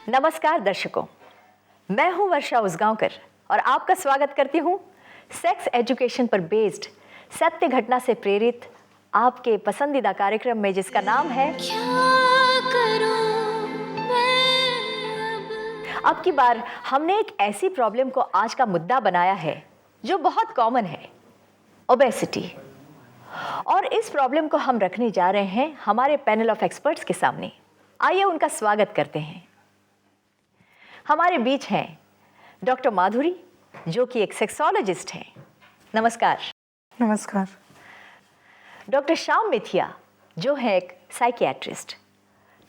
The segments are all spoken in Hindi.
नमस्कार दर्शकों, मैं हूं वर्षा उसगांवकर और आपका स्वागत करती हूं सेक्स एजुकेशन पर बेस्ड सत्य घटना से प्रेरित आपके पसंदीदा कार्यक्रम में, जिसका नाम है क्या करूं मैं। अब की बार हमने एक ऐसी प्रॉब्लम को आज का मुद्दा बनाया है जो बहुत कॉमन है, ओबेसिटी। और इस प्रॉब्लम को हम रखने जा रहे हैं हमारे पैनल ऑफ एक्सपर्ट्स के सामने। आइए उनका स्वागत करते हैं। हमारे बीच हैं डॉक्टर माधुरी, जो कि एक सेक्सोलॉजिस्ट हैं। नमस्कार। नमस्कार। डॉक्टर श्याम मिथिया, जो है एक साइकियाट्रिस्ट।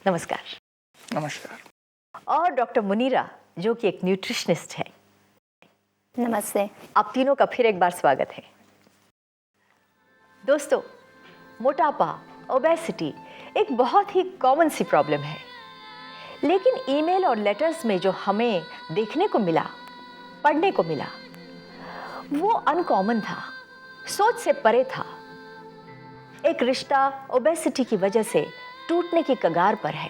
नमस्कार। नमस्कार। और डॉक्टर मुनीरा, जो कि एक न्यूट्रिशनिस्ट है। नमस्ते। आप तीनों का फिर एक बार स्वागत है। दोस्तों, मोटापा, ओबेसिटी एक बहुत ही कॉमन सी प्रॉब्लम है, लेकिन ईमेल और लेटर्स में जो हमें देखने को मिला, पढ़ने को मिला, वो अनकॉमन था, सोच से परे था। एक रिश्ता ओबेसिटी की वजह से टूटने की कगार पर है।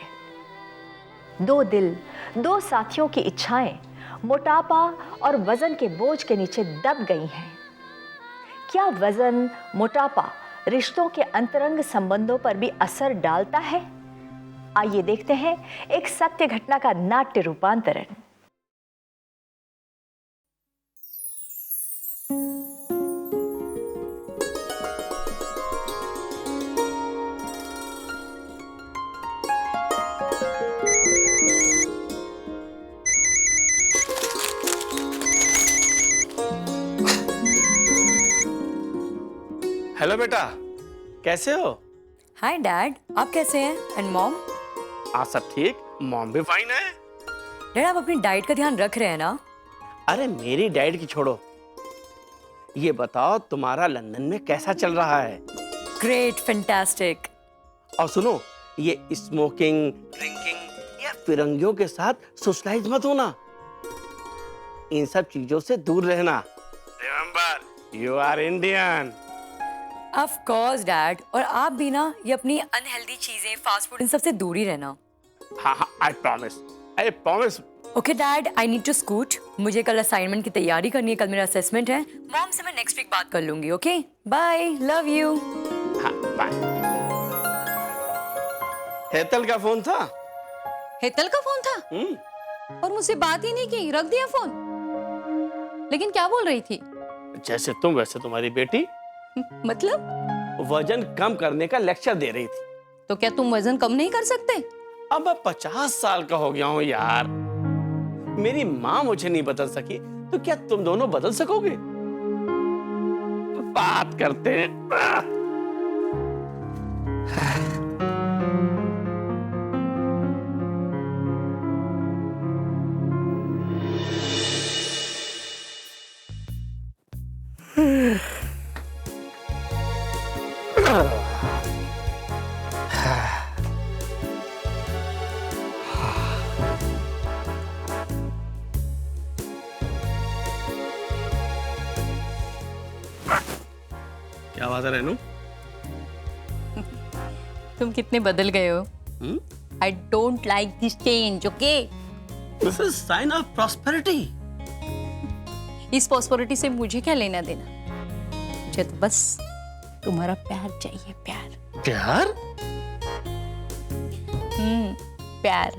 दो दिल, दो साथियों की इच्छाएं मोटापा और वजन के बोझ के नीचे दब गई हैं। क्या वजन, मोटापा रिश्तों के अंतरंग संबंधों पर भी असर डालता है? आइए देखते हैं एक सत्य घटना का नाट्य रूपांतरण। हेलो बेटा, कैसे हो? हाय डैड, आप कैसे हैं? And mom? सब ठीक, मॉम भी फाइन है। डैड, आप अपनी डाइट का ध्यान रख रहे हैं ना? अरे मेरी डाइट की छोड़ो, ये बताओ तुम्हारा लंदन में कैसा चल रहा है? Great, fantastic. और सुनो, ये स्मोकिंग, ड्रिंकिंग या फिरंगियों के साथ सोशलाइज मत होना। इन सब चीजों से दूर रहना। Remember, you are Indian. Of course dad, और आप भी ना ये अपनी अनहेल्दी चीजें, फास्ट फूड, इन सब से दूर ही रहना। हाँ, I promise. Okay dad, I need to scoot. मुझे कल असाइनमेंट की तैयारी करनी है, कल मेरा असेसमेंट है। मॉम से मैं नेक्स्ट वीक बात कर लूंगी। Okay, bye, love you. हाँ, बाय। हेतल का फोन था? हेतल का फोन था? और मुझसे बात ही नहीं की, रख दिया फोन। लेकिन क्या बोल रही थी? जैसे तुम वैसे तुम्हारी बेटी। मतलब? वजन कम करने का लेक्चर दे रही थी। तो क्या तुम वजन कम नहीं कर सकते? अब मैं 50 साल का हो गया हूँ यार। मेरी माँ मुझे नहीं बदल सकी, तो क्या तुम दोनों बदल सकोगे? बात करते हैं। क्या बात है रेनू? तुम कितने बदल गए हो। I don't like this change, okay? This is sine of prosperity. इस प्रॉस्पेरिटी से मुझे क्या लेना देना? मुझे तो बस तुम्हारा प्यार चाहिए, प्यार। प्यार? प्यार।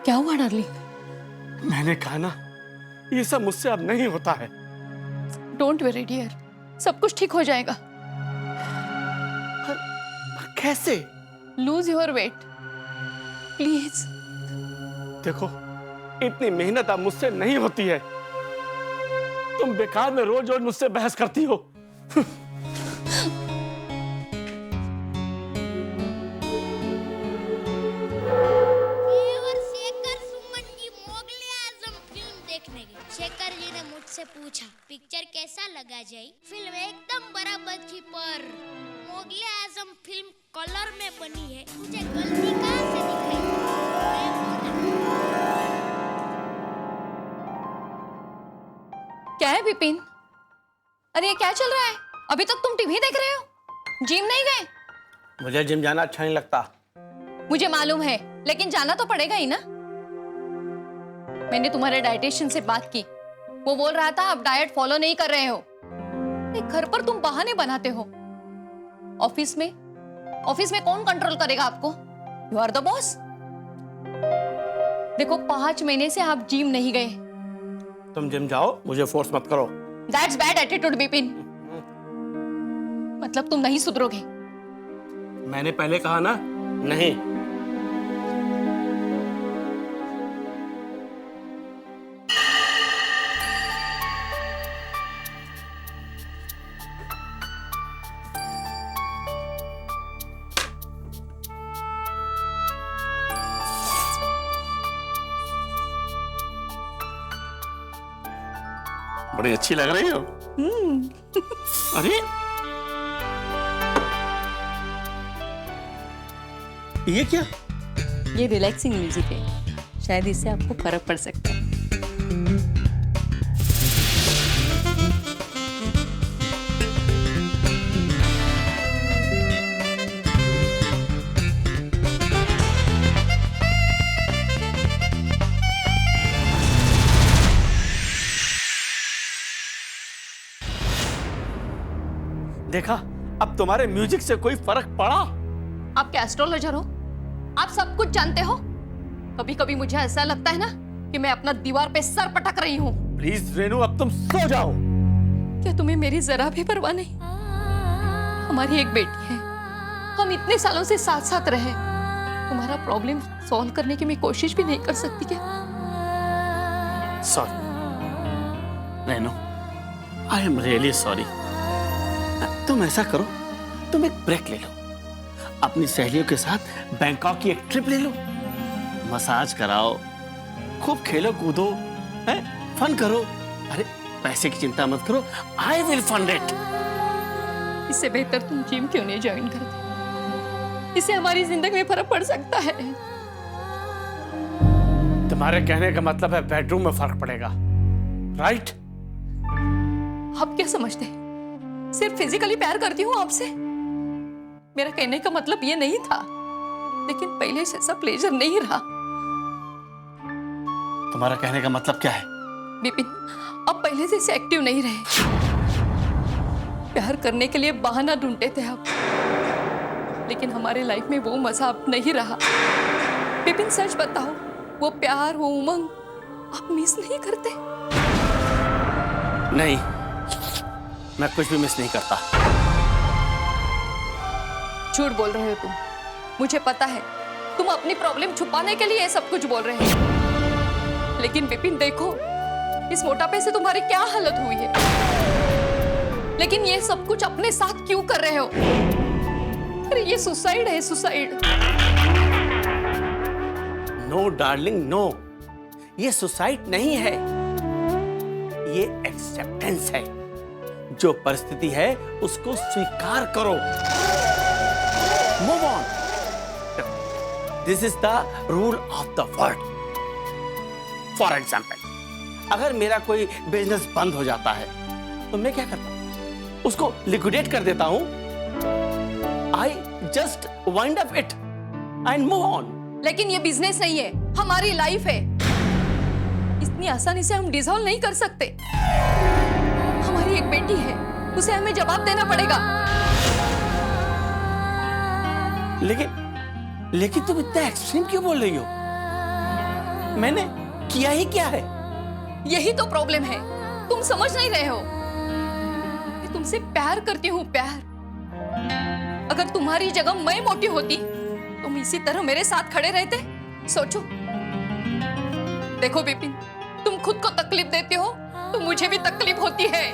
क्या हुआ डार्लिंग? मैंने कहा ना, ये सब मुझसे अब नहीं होता है। डोंट वरी डियर, सब कुछ ठीक हो जाएगा। पर कैसे? Lose your weight please. देखो, इतनी मेहनत अब मुझसे नहीं होती है। तुम बेकार में रोज रोज मुझसे बहस करती हो। शेखर जी ने मुझसे पूछा, पिक्चर कैसा लगा जय? फिल्म एकदम बराबर थी, पर मोगले आजम फिल्म कलर में बनी है, मुझे गलती कहाँ से दिखाई? मैं बोला, क्या है विपिन? अरे ये क्या चल रहा है? अभी तक तुम टीवी देख रहे हो, जिम नहीं गए? मुझे जिम जाना अच्छा नहीं लगता। मुझे मालूम है, लेकिन जाना तो पड़ेगा ही ना। मैंने तुम्हारे डाइटिशियन से बात की, वो बोल रहा था आप डाइट फॉलो नहीं कर रहे हो। घर पर तुम बहाने बनाते हो। ऑफिस में कौन कंट्रोल करेगा आपको? You are the boss. देखो 5 महीने से आप जिम नहीं गए। तुम जिम जाओ, मुझे फोर्स मत करो। That's bad attitude Vipin. मतलब तुम नहीं सुधरोगे। मैंने पहले कहा ना, नहीं। बड़ी अच्छी लग रही हो। अरे ये क्या? ये रिलैक्सिंग म्यूजिक है, शायद इससे आपको फर्क पड़ सकता है। देखा, अब तुम्हारे म्यूजिक से कोई फर्क पड़ा? आप क्या एस्ट्रोलॉजर हो? आप सब कुछ जानते हो। कभी कभी मुझे ऐसा लगता है ना कि मैं अपना दीवार पे सर पटक रही हूँ। प्लीज रेनू, अब तुम सो जाओ। क्या तुम्हें मेरी जरा भी परवाह नहीं? हमारी एक बेटी है, हम इतने सालों से साथ साथ रहे। तुम्हारा प्रॉब्लम सॉल्व करने की मैं कोशिश भी नहीं कर सकती क्या? Sorry Renu, I am really sorry. तुम ऐसा करो, तुम एक ब्रेक ले लो, अपनी सहेलियों के साथ बैंकॉक की एक ट्रिप ले लो, मसाज कराओ, खूब खेलो कूदो, फन करो। अरे पैसे की चिंता मत करो, आई विल फंड इट। इससे बेहतर तुम जिम क्यों नहीं ज्वाइन करते? इससे हमारी जिंदगी में फर्क पड़ सकता है। तुम्हारे कहने का मतलब है बेडरूम में फर्क पड़ेगा, राइट? आप क्या समझते हैं सिर्फ फिजिकली प्यार करती हूँ आपसे? मेरा कहने का मतलब ये नहीं था, लेकिन पहले से ऐसा प्लेजर नहीं रहा। तुम्हारा कहने का मतलब क्या है? विपिन, अब पहले से एक्टिव नहीं रहे। प्यार करने के लिए बहाना ढूंढते थे आप, लेकिन हमारे लाइफ में वो मजा अब नहीं रहा। विपिन सच बताओ, वो प्यार, वो उमंग आप मिस नहीं करते? नहीं, मैं कुछ भी मिस नहीं करता। झूठ बोल रहे हो तुम। मुझे पता है तुम अपनी प्रॉब्लम छुपाने के लिए ये सब कुछ बोल रहे हो, लेकिन विपिन देखो, इस मोटापे से तुम्हारी क्या हालत हुई है। लेकिन ये सब कुछ अपने साथ क्यों कर रहे हो? अरे ये सुसाइड है, सुसाइड। नो डार्लिंग, नो, ये सुसाइड नहीं है, ये एक्सेप्टेंस है। जो परिस्थिति है उसको स्वीकार करो, move on. This is the rule of the world. For example, अगर मेरा कोई बिजनेस बंद हो जाता है तो मैं क्या करता हूं? उसको लिक्विडेट कर देता हूं। I just wind up it and move on. लेकिन ये बिजनेस नहीं है, हमारी लाइफ है। इतनी आसानी से हम डिसॉल्व नहीं कर सकते। हमारी एक बेटी है, उसे हमें जवाब देना पड़ेगा। लेकिन तुम इतना एक्सट्रीम क्यों बोल रही हो? मैंने किया ही क्या है? यही तो प्रॉब्लम है, तुम समझ नहीं रहे हो। मैं तुमसे प्यार करती हूँ, प्यार। अगर तुम्हारी जगह मैं मोटी होती, तुम इसी तरह मेरे साथ खड़े रहते? सोचो। देखो विपिन, तुम खुद को तकलीफ देते हो तो मुझे भी तकलीफ होती है।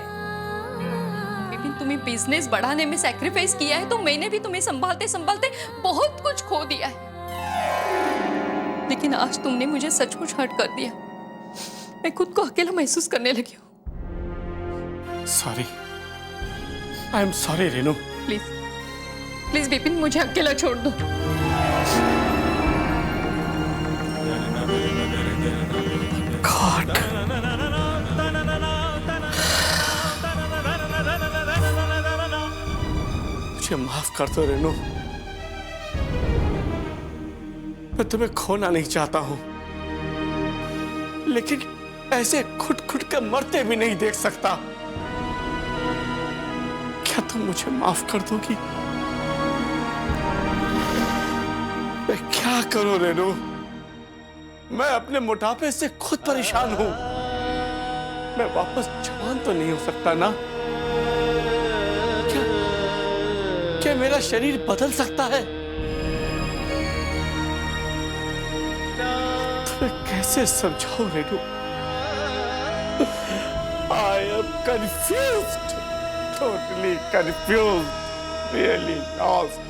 विपिन, तुम्हें बिजनेस बढ़ाने में सैक्रिफाइस किया है, तो मैंने भी तुम्हें संभालते संभालते बहुत कुछ खो दिया है। लेकिन आज तुमने मुझे सचमुच हर्ट कर दिया। मैं खुद को अकेला महसूस करने लगी हूँ। Sorry, I am sorry Renu. Please please Vipin, मुझे अकेला छोड़ दो। God. मुझे माफ कर दो रेनू। मैं तुम्हें खोना नहीं चाहता हूं, लेकिन ऐसे खुद खुद के मरते भी नहीं देख सकता। क्या तुम मुझे माफ कर दोगी? मैं क्या करूं रेनू? मैं अपने मोटापे से खुद परेशान हूं। मैं वापस जवान तो नहीं हो सकता ना? क्या मेरा शरीर बदल सकता है? तुम्हें कैसे समझाऊं Renu? I am confused, totally confused, really lost.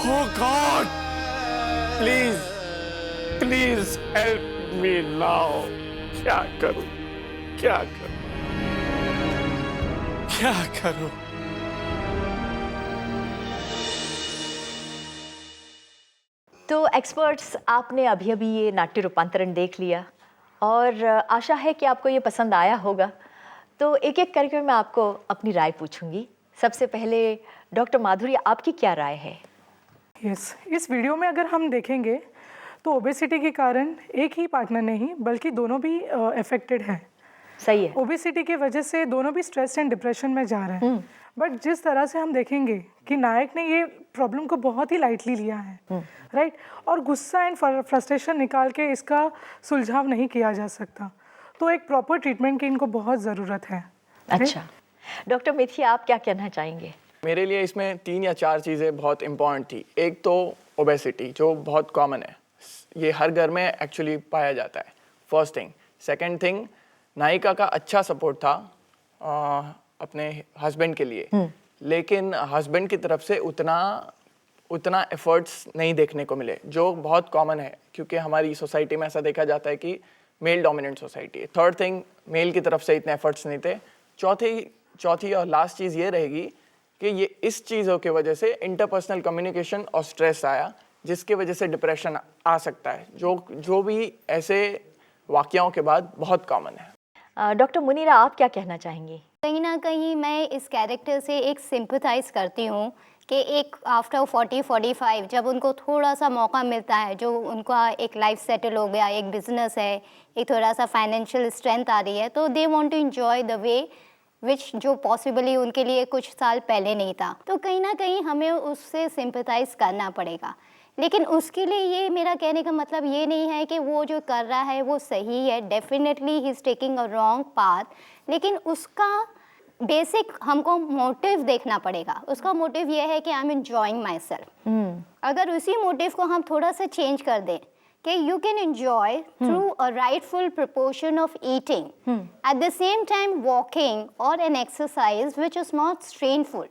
Oh God, please, please help me now. क्या करूं? क्या करूं? क्या करूं? तो एक्सपर्ट्स, आपने अभी अभी ये नाट्य रूपांतरण देख लिया और आशा है कि आपको ये पसंद आया होगा। तो एक एक करके मैं आपको अपनी राय पूछूंगी। सबसे पहले डॉक्टर माधुरी, आपकी क्या राय है? यस, इस वीडियो में अगर हम देखेंगे तो ओबेसिटी के कारण एक ही पार्टनर नहीं बल्कि दोनों भी अफेक्टेड है। सही है। ओबेसिटी की वजह से दोनों भी स्ट्रेस एंड डिप्रेशन में जा रहे हैं। बट जिस तरह से हम देखेंगे कि नायक ने ये प्रॉब्लम को बहुत ही लाइटली लिया है, राइट, और गुस्सा एंड फ्रस्ट्रेशन निकाल के इसका सुलझाव नहीं किया जा सकता। तो एक प्रॉपर ट्रीटमेंट की इनको बहुत ज़रूरत है। अच्छा, डॉक्टर मिथि, आप क्या कहना चाहेंगे? मेरे लिए इसमें 3 या 4 चीज़ें बहुत इम्पॉर्टेंट थी। एक तो ओबेसिटी, जो बहुत कॉमन है, ये हर घर में एक्चुअली पाया जाता है, फर्स्ट थिंग। सेकंड थिंग, नायिका का अच्छा सपोर्ट था अपने हस्बैंड के लिए, लेकिन हस्बैंड की तरफ से उतना एफर्ट्स नहीं देखने को मिले, जो बहुत कॉमन है क्योंकि हमारी सोसाइटी में ऐसा देखा जाता है कि मेल डोमिनेंट सोसाइटी है। थर्ड थिंग, मेल की तरफ से इतने एफर्ट्स नहीं थे। चौथी और लास्ट चीज़ ये रहेगी कि ये इस चीज़ों की वजह से इंटरपर्सनल कम्युनिकेशन और स्ट्रेस आया, जिसकी वजह से डिप्रेशन आ सकता है, जो भी ऐसे वाक़याओं के बाद बहुत कॉमन है। डॉक्टर मुनीरा, आप क्या कहना चाहेंगी? कहीं ना कहीं मैं इस कैरेक्टर से एक सिंपथाइज करती हूँ कि एक आफ्टर 40-45 जब उनको थोड़ा सा मौका मिलता है, जो उनका एक लाइफ सेटल हो गया, एक बिजनेस है, एक थोड़ा सा फाइनेंशियल स्ट्रेंथ आ रही है, तो they want to enjoy the way which जो पॉसिबली उनके लिए कुछ साल पहले नहीं था। तो कहीं ना कहीं हमें उससे सिंपथाइज करना पड़ेगा। लेकिन उसके लिए ये मेरा कहने का मतलब ये नहीं है कि वो जो कर रहा है वो सही है। Definitely he is taking a wrong path, लेकिन उसका बेसिक हमको मोटिव देखना पड़ेगा। उसका मोटिव ये है कि I am enjoying my self. अगर उसी मोटिव को हम थोड़ा सा चेंज कर दें कि you can enjoy through a rightful proportion of eating, at the same time walking और an exercise which is not strainful,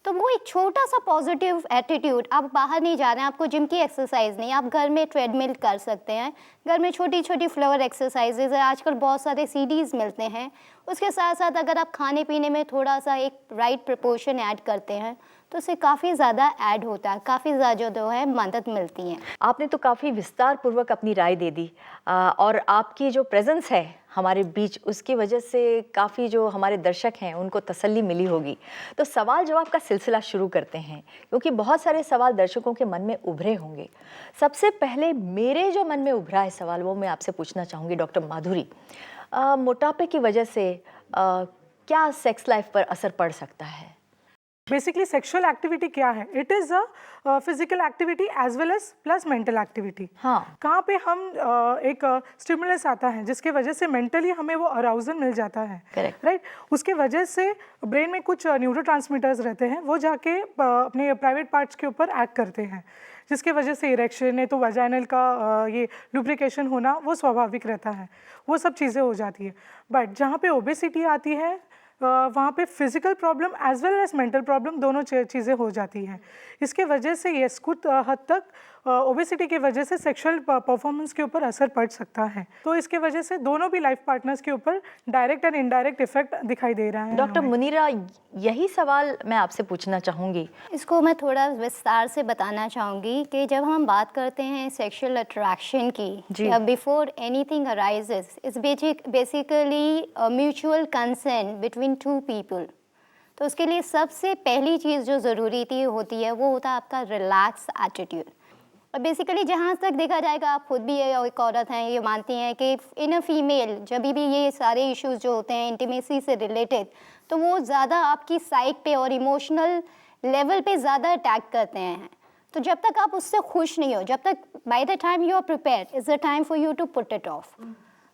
तो वो एक छोटा सा पॉजिटिव एटीट्यूड। आप बाहर नहीं जा रहे हैं, आपको जिम की एक्सरसाइज नहीं, आप घर में ट्रेडमिल कर सकते हैं, घर में छोटी छोटी फ्लोर एक्सरसाइजेज है, आजकल बहुत सारे सीडीज़ मिलते हैं। उसके साथ साथ अगर आप खाने पीने में थोड़ा सा एक राइट प्रपोर्शन ऐड करते हैं तो उससे काफ़ी ज़्यादा ऐड होता है, काफ़ी ज़्यादा जो है मदद मिलती है। आपने तो काफ़ी विस्तार पूर्वक अपनी राय दे दी और आपकी जो प्रेजेंस है हमारे बीच, उसकी वजह से काफ़ी जो हमारे दर्शक हैं उनको तसल्ली मिली होगी। तो सवाल जवाब का सिलसिला शुरू करते हैं, क्योंकि बहुत सारे सवाल दर्शकों के मन में उभरे होंगे। सबसे पहले मेरे जो मन में उभरा है सवाल, वो मैं आपसे पूछना चाहूँगी डॉक्टर माधुरी। मोटापे की वजह से क्या सेक्स लाइफ पर असर पड़ सकता है? बेसिकली सेक्सुअल एक्टिविटी क्या है? It is a physical activity as well as plus mental activity. हाँ, कहाँ पे हम एक स्टिमुलस आता है जिसके वजह से मेंटली हमें वो अराउजल मिल जाता है, Correct. राइट। उसके वजह से ब्रेन में कुछ न्यूरोट्रांसमीटर्स रहते हैं, वो जाके अपने प्राइवेट पार्ट्स के ऊपर एक्ट करते हैं, जिसके वजह से इरेक्शन है तो वजाइनल का ये लुब्रिकेशन होना वो स्वाभाविक रहता है, वो सब चीज़ें हो जाती है। बट जहाँ पे ओबेसिटी आती है वहाँ पे physical problem as well as mental problem दोनों चीज़ें हो जाती हैं। इसके वजह से ये कुछ हद तक ओबेसिटी की वजह से सेक्सुअल परफॉर्मेंस के ऊपर असर पड़ सकता है। तो इसके वजह से दोनों भी लाइफ पार्टनर्स के ऊपर डायरेक्ट एंड इनडायरेक्ट इफेक्ट दिखाई दे रहा है। डॉक्टर मुनीरा, यही सवाल मैं आपसे पूछना चाहूँगी। इसको मैं थोड़ा विस्तार से बताना चाहूँगी कि जब हम बात करते हैं सेक्सुअल अट्रैक्शन की, before anything arises, it's basically mutual consent between two people. तो उसके लिए सबसे पहली चीज़ जो ज़रूरी होती है वो होता है आपका रिलैक्स एटीट्यूड। और बेसिकली जहाँ तक देखा जाएगा, आप खुद भी एक औरत हैं, ये मानती हैं कि इन अ फीमेल जब भी ये सारे इश्यूज जो होते हैं इंटीमेसी से रिलेटेड, तो वो ज़्यादा आपकी साइक पे और इमोशनल लेवल पे ज़्यादा अटैक करते हैं। तो जब तक आप उससे खुश नहीं हो, जब तक by the time you are prepared is the time for you to put it off.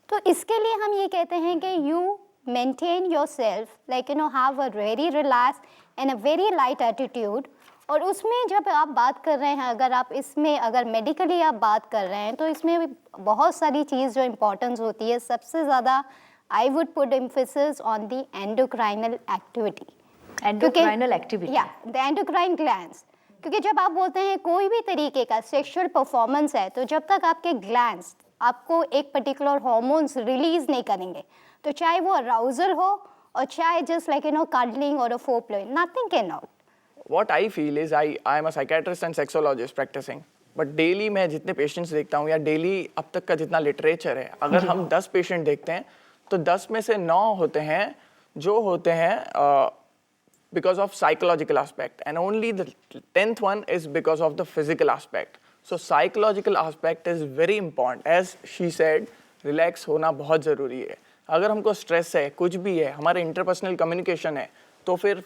तो इसके लिए हम ये कहते हैं कि you maintain yourself, like have a very relax and a very light attitude. और उसमें जब आप बात कर रहे हैं, अगर आप इसमें अगर मेडिकली आप बात कर रहे हैं, तो इसमें बहुत सारी चीज़ जो इम्पोर्टेंस होती है, सबसे ज़्यादा I would put emphasis on the endocrinal activity. Endocrinal activity, या द एंडोक्राइन ग्लैंड्स। क्योंकि जब आप बोलते हैं कोई भी तरीके का सेक्सुअल परफॉर्मेंस है, तो जब तक आपके ग्लैंड्स आपको एक पर्टिकुलर हार्मोन्स रिलीज नहीं करेंगे, तो चाहे वो अराउजल हो और चाहे जस्ट लाइक कडलिंग और foreplay, nothing can out. What I feel is I am a psychiatrist and sexologist practicing, but daily मैं जितने पेशेंट्स देखता हूँ या डेली अब तक का जितना लिटरेचर है, अगर हम 10 पेशेंट देखते हैं तो 10 में से 9 होते हैं जो होते हैं because of psychological aspect, and only the 10th one is because of the physical aspect. So psychological aspect is very important. As she said, relax होना बहुत ज़रूरी है। अगर हमको स्ट्रेस है, कुछ भी है, हमारे इंटरपर्सनल कम्युनिकेशन है, तो फिर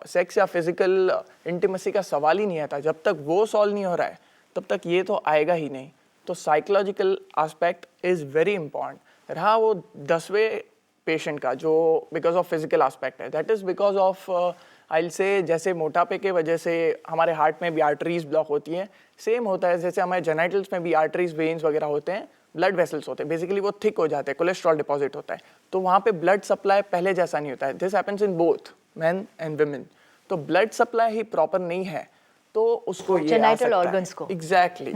सेक्स या फिजिकल इंटीमेसी का सवाल ही नहीं आता। जब तक वो सॉल्व नहीं हो रहा है तब तक ये तो आएगा ही नहीं। तो psychological aspect is very important. रहा वो 10वें पेशेंट का जो बिकॉज ऑफ फिजिकल एस्पेक्ट है, that is because of I will say जैसे मोटापे के वजह से हमारे हार्ट में भी आर्टरीज ब्लॉक होती हैं, सेम होता है जैसे हमारे जेनाइटल्स में भी आर्टरीज वेन्स वगैरह होते हैं, ब्लड वेसल्स होते हैं, बेसिकली वो थिक हो जाते हैं, कोलेस्ट्रॉल डिपॉजिट होता है, तो वहाँ पे ब्लड सप्लाई पहले जैसा नहीं होता है। This happens in both men and women. तो ब्लड सप्लाई ही प्रॉपर नहीं है तो उसको ये जेनाइटल ऑर्गन्स को एग्जैक्टली।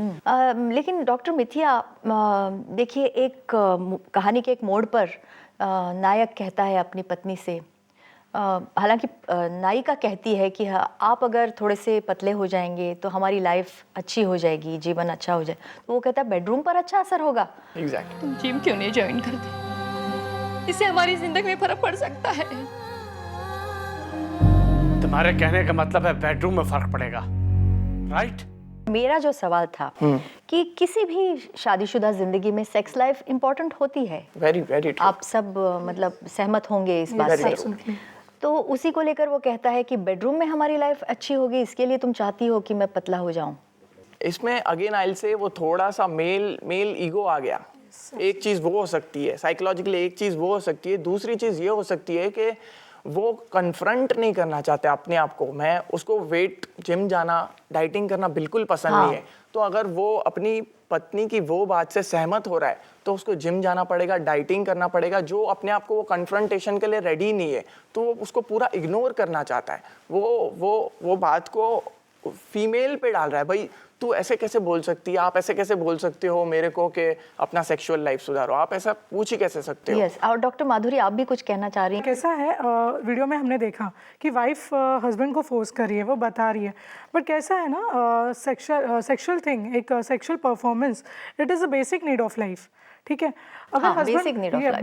लेकिन डॉक्टर मिथिया, देखिए एक कहानी के एक मोड़ पर नायक कहता है अपनी पत्नी से, हालांकि नायिका कहती है कि आप अगर थोड़े से पतले हो जाएंगे तो हमारी लाइफ अच्छी हो जाएगी, जीवन अच्छा हो जाए, तो वो कहता है बेडरूम पर अच्छा असर होगा। एग्जैक्टली। तुम जिम क्यों नहीं ज्वाइन करते? इससे हमारी जिंदगी में फर्क पड़ सकता है। तुम्हारे कहने का मतलब है बेडरूम में फर्क पड़ेगा, राइट? मेरा जो सवाल था कि किसी भी शादीशुदा जिंदगी में सेक्स लाइफ इम्पोर्टेंट होती है, वेरी वेरी ट्रू। आप सब मतलब सहमत होंगे इस बात से। तो उसी को लेकर वो कहता है कि बेडरूम में हमारी लाइफ अच्छी होगी, इसके लिए तुम चाहती हो कि मैं पतला हो जाऊं। इसमें अगेन आई विल से वो थोड़ा सा मेल ईगो आ गया। एक चीज़ वो हो सकती है साइकोलॉजिकली, एक चीज़ वो हो सकती है, दूसरी चीज़ ये हो सकती है कि वो कन्फ्रंट नहीं करना चाहते अपने आप को। मैं उसको वेट जिम जाना, डाइटिंग करना बिल्कुल पसंद नहीं है, तो अगर वो अपनी पत्नी की वो बात से सहमत हो रहा है तो उसको जिम जाना पड़ेगा, डाइटिंग करना पड़ेगा। जो अपने आप को वो कन्फ्रंटेशन के लिए रेडी नहीं है तो वो उसको पूरा इग्नोर करना चाहता है। वो बात को फीमेल पे डाल रहा है, भाई तू ऐसे कैसे बोल सकती है, आप ऐसे कैसे बोल सकते हो मेरे को कि अपना सेक्सुअल लाइफ सुधारो, आप ऐसा पूछ ही कैसे सकते हो? यस। और डॉक्टर माधुरी, आप भी कुछ कहना चाह रही हैं? कैसा है, वीडियो में हमने देखा कि वाइफ हस्बैंड को फोर्स कर रही है, वो बता रही है, बट कैसा है ना, सेक्सुअल थिंग, एक sexual performance, it is a basic need of life. ठीक है, अगर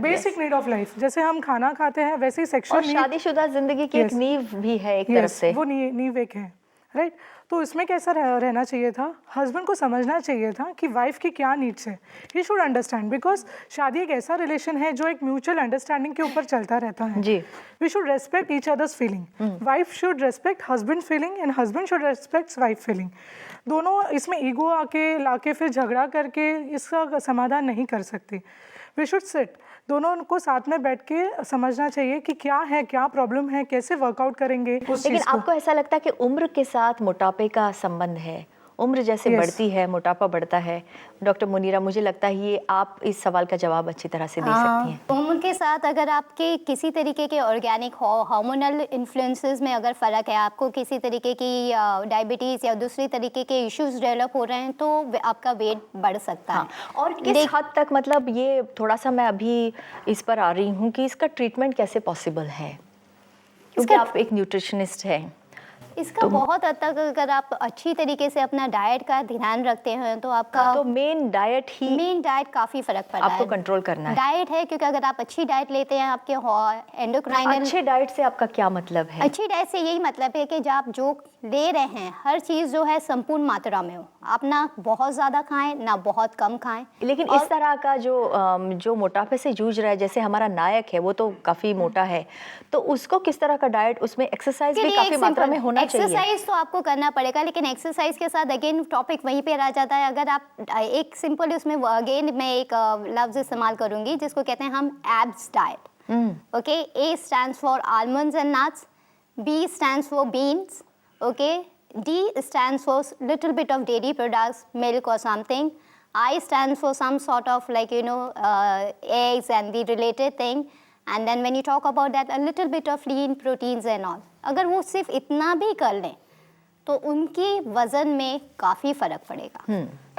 बेसिक नीड ऑफ लाइफ, जैसे हम खाना खाते हैं वैसे ही सेक्सुअल शादीशुदा जिंदगी की एक नींव भी है एक तरफ से, वो नींव एक है, राइट? तो इसमें कैसा रहना चाहिए था, हस्बैंड को समझना चाहिए था कि वाइफ की क्या नीड्स है। ही शुड अंडरस्टैंड, बिकॉज शादी एक ऐसा रिलेशन है जो एक म्यूचुअल अंडरस्टैंडिंग के ऊपर चलता रहता है। जी। We should respect each others feeling. Wife should respect husband feeling and husband should respect wife feeling. दोनों इसमें ईगो लाके फिर झगड़ा करके इसका समाधान नहीं कर सकते। वी शुड सिट, दोनों को साथ में बैठ के समझना चाहिए कि क्या है, क्या प्रॉब्लम है, कैसे वर्कआउट करेंगे। लेकिन आपको ऐसा लगता है कि उम्र के साथ मोटापे का संबंध है? उम्र जैसे बढ़ती है मोटापा बढ़ता है। डॉक्टर मुनीरा, मुझे लगता है ये आप इस सवाल का जवाब अच्छी तरह से दे सकती हैं। उम्र के साथ अगर आपके किसी तरीके के ऑर्गेनिक हार्मोनल इन्फ्लुएंसेस में अगर फ़र्क है, आपको किसी तरीके की डायबिटीज़ या दूसरी तरीके के इश्यूज डेवलप हो रहे हैं, तो आपका वेट बढ़ सकता है। और किस हद तक, मतलब ये थोड़ा सा मैं अभी इस पर आ रही हूँ कि इसका ट्रीटमेंट कैसे पॉसिबल है, क्योंकि आप एक न्यूट्रिशनिस्ट हैं, इसका बहुत हद तक अगर आप अच्छी तरीके से अपना डाइट का ध्यान रखते हैं तो आपका तो मेन डाइट काफ़ी फर्क पड़ता है। आपको कंट्रोल करना है। डाइट है, क्योंकि अगर आप अच्छी डाइट लेते हैं आपके एंडोक्राइनल। अच्छे डाइट से आपका क्या मतलब है? अच्छी डाइट से यही मतलब है कि आप जो ले रहे हैं हर चीज़ जो है संपूर्ण मात्रा में हो। आप ना बहुत ज़्यादा खाएं ना बहुत कम खाएं। लेकिन इस तरह का जो मोटापे से जूझ रहा है, जैसे हमारा नायक है वो तो काफ़ी मोटा है, तो उसको किस तरह का डाइट, उसमें एक्सरसाइज भी काफ़ी मात्रा में होना चाहिए। एक्सरसाइज तो आपको करना पड़ेगा, लेकिन एक्सरसाइज के साथ अगेन टॉपिक वहीं पे रह जाता है। अगर आप एक सिंपल उसमें अगेन मैं एक लफ्ज इस्तेमाल करूंगी जिसको कहते हैं हम abs diet. Okay, A stands for almonds and nuts, B stands for beans, okay, D stands for little bit of dairy products, milk और something, I stands for some sort of like eggs and the related thing, and then when you talk about that a little bit of lean proteins and all, अगर वो सिर्फ इतना भी कर लें तो उनकी वजन में काफ़ी फ़र्क पड़ेगा।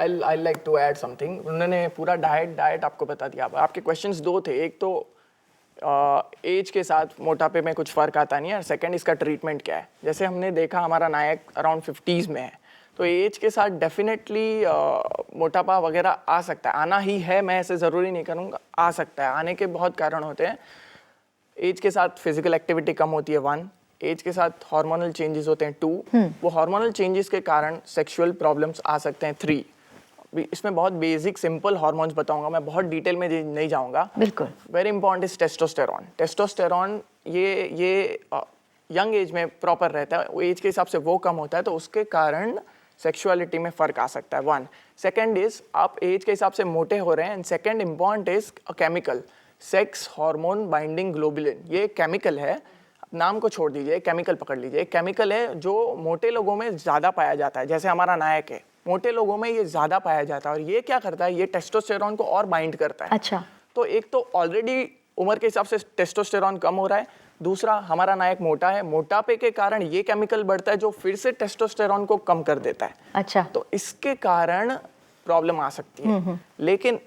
I like to add something. उन्होंने पूरा डाइट आपको बता दिया। आपके क्वेश्चंस दो थे, एक तो एज के साथ मोटापे में कुछ फ़र्क आता नहीं है, और सेकंड इसका ट्रीटमेंट क्या है। जैसे हमने देखा हमारा नायक अराउंड 50s में है, तो एज के साथ डेफिनेटली मोटापा वगैरह आ सकता है, आना ही है, मैं ऐसे ज़रूरी नहीं करूँगा, आ सकता है। आने के बहुत कारण होते हैं। एज के साथ फिजिकल एक्टिविटी कम होती है 1, एज के साथ हार्मोनल चेंजेस होते हैं 2, वो हार्मोनल चेंजेस के कारण सेक्सुअल प्रॉब्लम्स आ सकते हैं 3। इसमें बहुत बेसिक सिंपल हार्मोन्स बताऊंगा, मैं बहुत डिटेल में नहीं जाऊंगा। बिल्कुल। Very important is testosterone. Testosterone ये यंग एज में प्रॉपर रहता है, वो एज के हिसाब से वो कम होता है, तो उसके कारण सेक्सुअलिटी में फ़र्क आ सकता है 1। सेकेंड इज आप एज के हिसाब से मोटे हो रहे हैं, and second important is a chemical, sex hormone binding globulin. ये केमिकल है, नाम को छोड़ दीजिए, केमिकल पकड़ लीजिए। एक केमिकल है जो मोटे लोगों में ज़्यादा पाया जाता है, जैसे हमारा नायक है, मोटे लोगों में ये ज़्यादा पाया जाता है, और ये क्या करता है, ये टेस्टोस्टेरॉन को और बाइंड करता है। अच्छा। तो एक तो ऑलरेडी उम्र के हिसाब से टेस्टोस्टेरॉन कम हो रहा है, दूसरा हमारा नायक मोटा है, मोटापे के कारण ये केमिकल बढ़ता है जो फिर से टेस्टोस्टेरॉन को कम कर देता है। अच्छा। तो इसके कारण प्रॉब्लम आ सकती है। लेकिन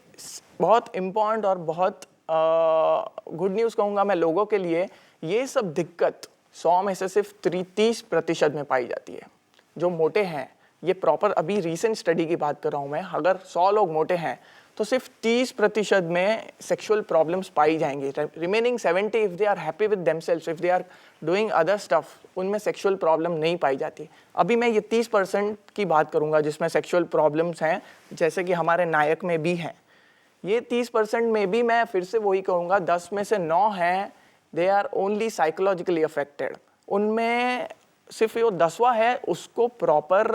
बहुत इम्पोर्टेंट और बहुत गुड न्यूज़ कहूँगा मैं लोगों के लिए, ये सब दिक्कत 100 में से सिर्फ 30% में पाई जाती है। जो मोटे हैं, ये प्रॉपर अभी रिसेंट स्टडी की बात कर रहा हूँ मैं, अगर 100 लोग मोटे हैं तो सिर्फ 30% में सेक्सुअल प्रॉब्लम्स पाई जाएंगी। Remaining 70 if they are happy with themselves, if they are doing other stuff, उनमें सेक्सुअल प्रॉब्लम नहीं पाई जाती। अभी मैं ये 30% की बात करूँगा जिसमें सेक्सुअल प्रॉब्लम्स हैं, जैसे कि हमारे नायक में भी हैं। ये 30% में भी मैं फिर से वही कहूँगा, 10 में से 9 हैं they are only psychologically affected. उनमें सिर्फ वो 10वां है उसको प्रॉपर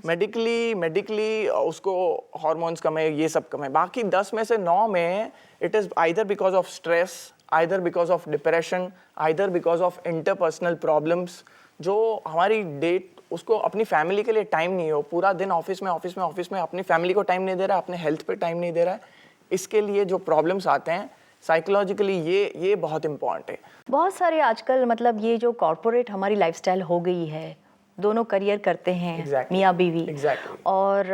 मेडिकली उसको हार्मोन्स कम है, ये सब कम है। बाकी 10 में से 9 में it is either because of stress, either because of depression, either because of interpersonal problems, जो हमारी डेट उसको अपनी फैमिली के लिए टाइम नहीं हो, पूरा दिन ऑफिस में अपनी फैमिली को टाइम नहीं दे रहा है, अपने हेल्थ पे टाइम नहीं दे रहा है। इसके लिए जो प्रॉब्लम्स आते हैं साइकोलॉजिकली, ये बहुत इंपॉर्टेंट है। बहुत सारे आजकल मतलब ये जो कॉर्पोरेट हमारी लाइफस्टाइल हो गई है, दोनों करियर करते हैं, Exactly. मियाँ बीवी, Exactly. और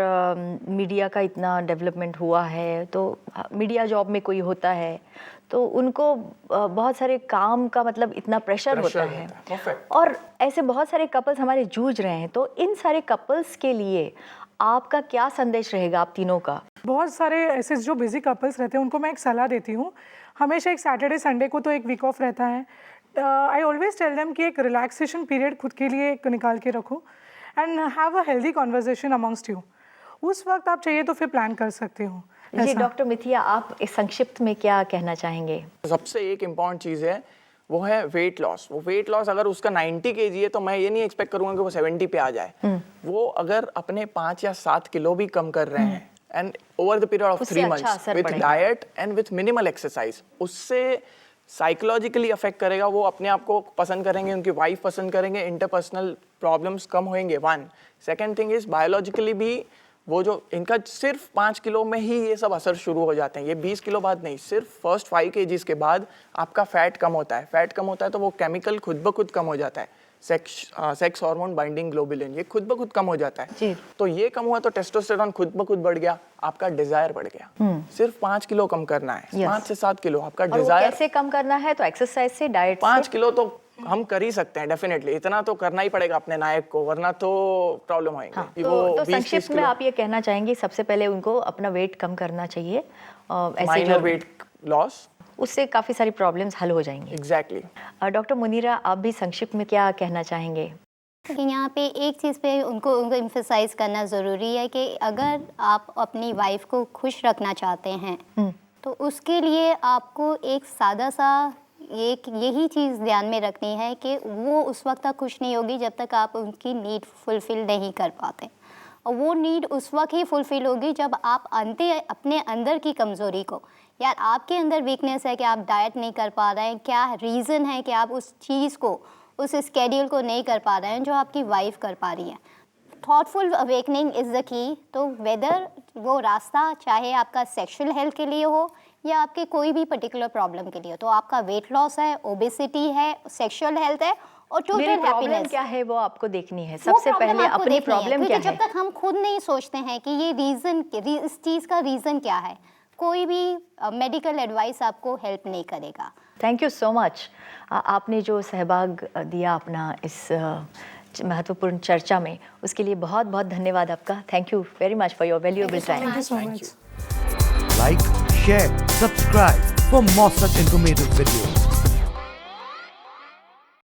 मीडिया का इतना डेवलपमेंट हुआ है, तो मीडिया जॉब में कोई होता है तो उनको बहुत सारे काम का मतलब इतना प्रेशर होता है। Perfect. और ऐसे बहुत सारे कपल्स हमारे जूझ रहे हैं, तो इन सारे कपल्स के लिए आपका क्या संदेश रहेगा, आप तीनों का? बहुत सारे ऐसे जो बिजी कपल्स रहते हैं उनको मैं एक सलाह देती हूँ, हमेशा एक सैटरडे संडे को तो एक वीक ऑफ रहता है। आई ऑलवेज टेल देम कि एक रिलैक्सेशन पीरियड खुद के लिए निकाल के रखो and have a healthy conversation amongst you. उस वक्त आप चाहिए तो फिर प्लान कर सकते हो। जी डॉक्टर मिथिया, आप इस संक्षिप्त में क्या कहना चाहेंगे? सबसे एक इम्पॉर्टेंट चीज़ है वो है वेट लॉस। वो वेट लॉस अगर उसका 90 kg है तो मैं ये नहीं एक्सपेक्ट करूँगा कि वो 70 पे आ जाए। वो अगर अपने 5 या 7 किलो भी कम कर रहे हैं and over the period of 3 months with diet and with minimal exercise, उससे साइकोलॉजिकली अफेक्ट करेगा। वो अपने आप को पसंद करेंगे, उनकी वाइफ पसंद करेंगे, इंटरपर्सनल प्रॉब्लम्स कम होंगे 1। सेकेंड थिंग इज बायोलॉजिकली भी वो जो इनका सिर्फ 5 किलो में ही ये सब असर शुरू हो जाते हैं। ये 20 किलो बाद नहीं, सिर्फ फर्स्ट 5 kgs के बाद आपका फैट कम होता है। फैट कम होता है तो वो केमिकल खुद ब खुद कम हो जाता है, सेक्स हार्मोन बाइंडिंग ग्लोबुलिन, ये खुद ब खुद कम हो जाता है। तो ये कम हुआ तो टेस्टोस्टेरॉन खुद ब खुद बढ़ गया, आपका डिजायर बढ़ गया। सिर्फ 5 किलो कम करना है, 5 से 7 किलो आपका डिजायर। कैसे कम करना है? तो एक्सरसाइज से, डाइट 5 किलो तो हम कर ही सकते हैं डेफिनेटली, इतना तो करना ही पड़ेगा अपने नायक को, वरना तो प्रॉब्लम होएंगे। हाँ, कि तो वो 20-30 संक्षिप्त में किलो आप ये कहना चाहेंगे सबसे पहले उनको अपना वेट कम करना चाहिए, ऐसे माइनर जो वेट लॉस, उससे काफ़ी सारी प्रॉब्लम्स हल हो जाएंगी। एग्जैक्टली। डॉक्टर मुनीरा, आप भी संक्षिप्त में क्या कहना चाहेंगे? कि यहाँ पे एक चीज़ पे उनको इम्फेसाइज करना ज़रूरी है कि अगर आप अपनी वाइफ को खुश रखना चाहते हैं तो उसके लिए आपको एक सादा सा एक यही चीज़ ध्यान में रखनी है कि वो उस वक्त तक खुश नहीं होगी जब तक आप उनकी नीड फुलफ़िल नहीं कर पाते, और वो नीड उस वक्त ही फुलफ़िल होगी जब आप अपने अंदर की कमज़ोरी को, यार आपके अंदर वीकनेस है कि आप डाइट नहीं कर पा रहे हैं, क्या रीज़न है कि आप उस चीज़ को, उस स्केड्यूल को नहीं कर पा रहे हैं जो आपकी वाइफ कर पा रही है। Thoughtful awakening is the key. तो वेदर वो रास्ता चाहे आपका सेक्सुअल हेल्थ के लिए हो या आपके कोई भी पर्टिकुलर प्रॉब्लम के लिए हो, तो आपका वेट लॉस है, ओबेसिटी है, सेक्सुअल हेल्थ है और टोटल मेरी प्रॉब्लम हैप्पीनेस क्या है वो आपको देखनी है वो सबसे प्रॉब्लम पहले, आपको अपनी देखनी है, प्रॉब्लम क्या क्योंकि है। जब तक हम खुद नहीं सोचते हैं कि ये रीज़न इस चीज़ का रीज़न क्या है, कोई भी मेडिकल एडवाइस आपको हेल्प नहीं करेगा। Thank you so much. आपने जो सहभाग दिया अपना इस महत्वपूर्ण चर्चा में, उसके लिए बहुत बहुत धन्यवाद आपका। Thank you very much for your valuable time. Thank you so much. Like, share, subscribe for more such informative videos.